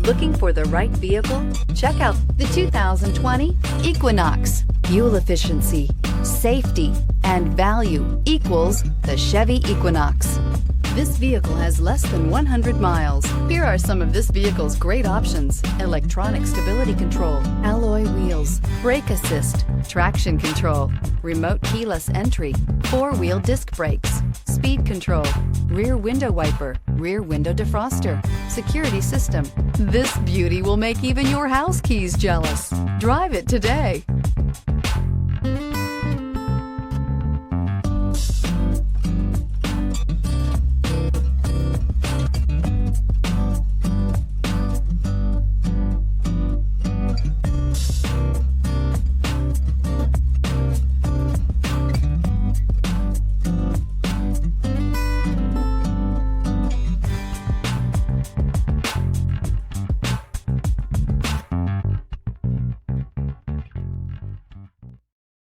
Looking for the right vehicle? Check out the 2020 Equinox. Fuel efficiency, safety, and value equals the Chevy Equinox. This vehicle has less than 100 miles. Here are some of this vehicle's great options: electronic stability control, alloy wheels, brake assist, traction control, remote keyless entry, four-wheel disc brakes, speed control, rear window wiper, rear window defroster, security system. This beauty will make even your house keys jealous. Drive it today.